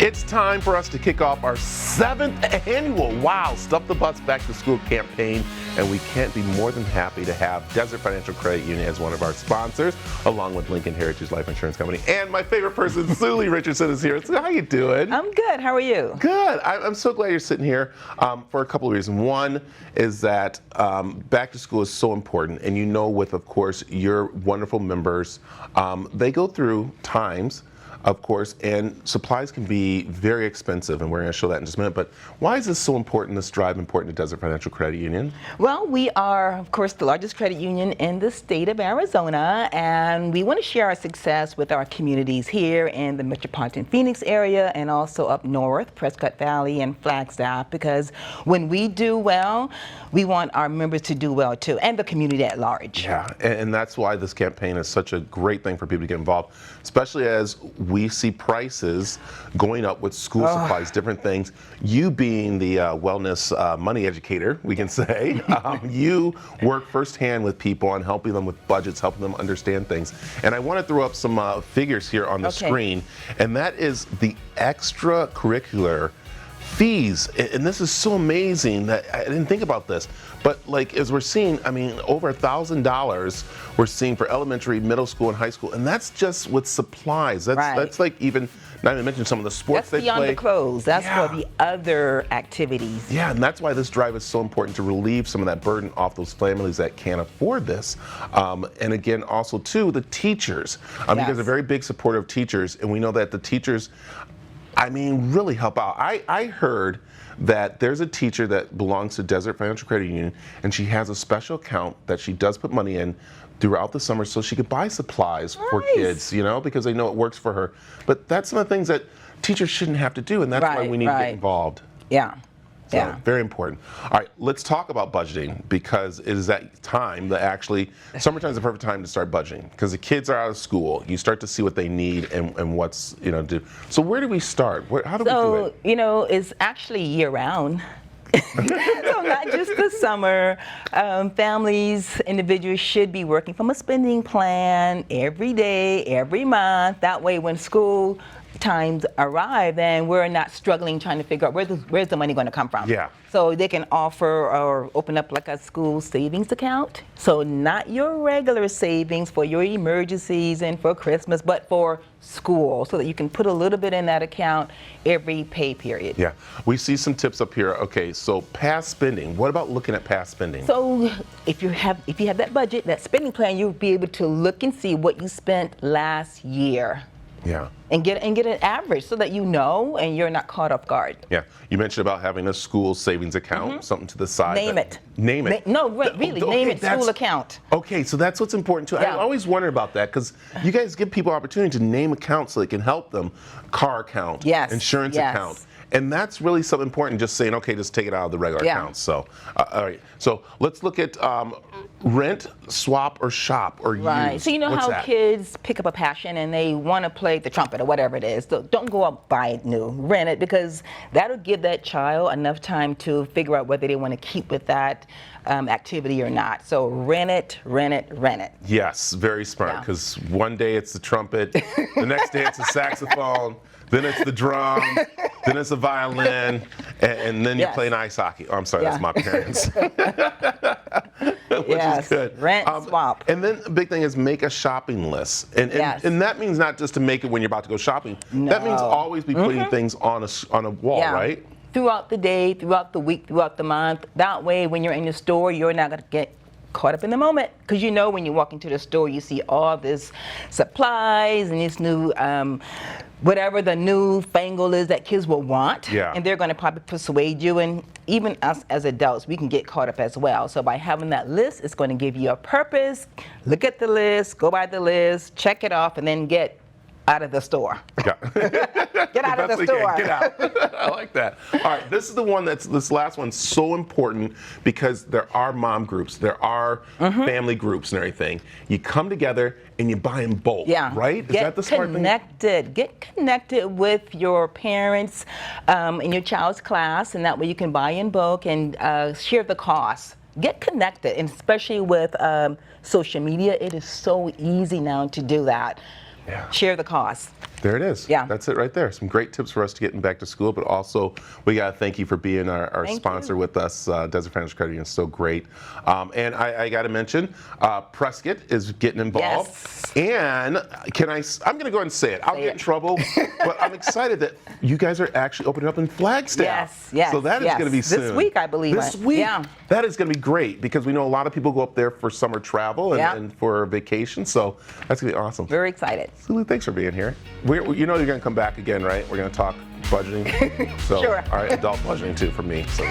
It's time for us to kick off our 7th annual Stuff the Bus Back to School campaign, and we can't be more than happy to have Desert Financial Credit Union as one of our sponsors, along with Lincoln Heritage Life Insurance Company. And my favorite person, Sulie Richardson, is here. So how you doing? I'm good. How are you? Good. I'm so glad you're sitting here for a couple of reasons. One is that back to school is so important, and you know, with, of course, your wonderful members, they go through times, of course, and supplies can be very expensive, and we're going to show that in just a minute. But why is this so important, this drive important to Desert Financial Credit Union? Well, we are, of course, the largest credit union in the state of Arizona, and we want to share our success with our communities here in the metropolitan Phoenix area and also up north, Prescott Valley and Flagstaff, because when we do well, we want our members to do well too, and the community at large. Yeah, and that's why this campaign is such a great thing for people to get involved, especially as we see prices going up with school supplies, different things. You being the wellness money educator, we can say, you work firsthand with people on helping them with budgets, helping them understand things. And I want to throw up some figures here on the screen, and that is the extracurricular fees. And this is so amazing that I didn't think about this, but like as we're seeing, I mean, over $1,000 we're seeing for elementary, middle school, and high school, and that's just with supplies. That's like even not even mention some of the sports they play. That's beyond the clothes. That's for the other activities. Yeah, and that's why this drive is so important, to relieve some of that burden off those families that can't afford this. And again, also too, the teachers. You guys are very big supporter of teachers, and we know that the teachers, I mean, really help out. I heard that there's a teacher that belongs to Desert Financial Credit Union, and she has a special account that she does put money in throughout the summer so she could buy supplies for kids, you know, because they know it works for her. But that's some of the things that teachers shouldn't have to do, and that's why we need to get involved. Yeah. So, very important. All right, let's talk about budgeting, because it is that time that actually, summertime is the perfect time to start budgeting, because the kids are out of school. You start to see what they need and what's, do. So where do we start? How do we do it? It's actually year round. So not just the summer. Families, individuals should be working from a spending plan every day, every month. That way when school times arrive, then we're not struggling trying to figure out where's the money going to come from. Yeah. So they can offer or open up like a school savings account. So not your regular savings for your emergencies and for Christmas, but for school, so that you can put a little bit in that account every pay period. Yeah. We see some tips up here. Okay, so past spending. What about looking at past spending? So if you have that budget, that spending plan, you'll be able to look and see what you spent last year. Yeah. And get an average so that you know and you're not caught off guard. Yeah. You mentioned about having a school savings account, something to the side. Name it. Name it. No, really, name it, school account. Okay, so that's what's important too. Yeah. I always wonder about that, because you guys give people opportunity to name accounts so they can help them. Car account, insurance account. And that's really something important, just saying, okay, just take it out of the regular accounts. So, all right. So let's look at rent, swap, or shop, or use. So you know What's how that? kids pick up a passion and they want to play the trumpet or whatever it is. So don't go out buy it new. Rent it, because that'll give that child enough time to figure out whether they want to keep with that activity or not. So rent it, rent it, rent it. Yes, very smart, because one day it's the trumpet, the next day it's the saxophone, then it's the drum, then it's the violin, and then you're playing ice hockey. Oh, I'm sorry, that's my parents. Which is good. Rent, swap. And then the big thing is make a shopping list. And that means not just to make it when you're about to go shopping. No. That means always be putting things on a wall, right? Throughout the day, throughout the week, throughout the month. That way, when you're in the store, you're not going to get caught up in the moment, because when you walk into the store, you see all this supplies and this new whatever the new fangle is that kids will want, and they're going to probably persuade you, and even us as adults, we can get caught up as well. So by having that list, it's going to give you a purpose. Look at the list, go by the list, check it off, and then get out of the store. Yeah. Get out of the store. Get out. I like that. All right, this last one's so important, because there are mom groups, there are family groups and everything. You come together and you buy in bulk, right? Is that the smart thing? Get connected with your parents in your child's class, and that way you can buy in bulk and share the costs. Get connected, and especially with social media, it is so easy now to do that. Yeah. Share the cost. There it is. Yeah. That's it right there. Some great tips for us to getting back to school, but also we got to thank you for being our Thank sponsor you. with us. Desert Financial Credit Union is so great. And I got to mention, Prescott is getting involved. Yes. And I'm going to go ahead and say it. I'll get in trouble, but I'm excited that you guys are actually opening up in Flagstaff. Yes. So that is yes. going to be soon. This week, I believe. This week? Yeah. That is going to be great because we know a lot of people go up there for summer travel and for vacation. So that's going to be awesome. Very excited. Sulu, thanks for being here. You know you're going to come back again, right? We're going to talk budgeting. So, Sure. All right, adult budgeting too for me. So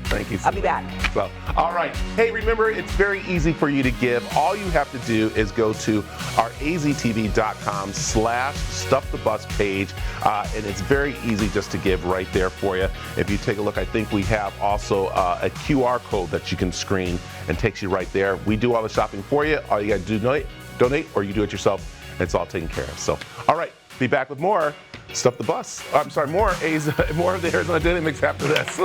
thank you. I'll be back. So, all right. Hey, remember, it's very easy for you to give. All you have to do is go to our aztv.com/stuffthebus page, and it's very easy just to give right there for you. If you take a look, I think we have also a QR code that you can screen and takes you right there. We do all the shopping for you. All you got to do donate, or you do it yourself. It's all taken care of. So, all right, be back with more Stuff the Bus. I'm sorry, more of the Arizona Daily Mix after this.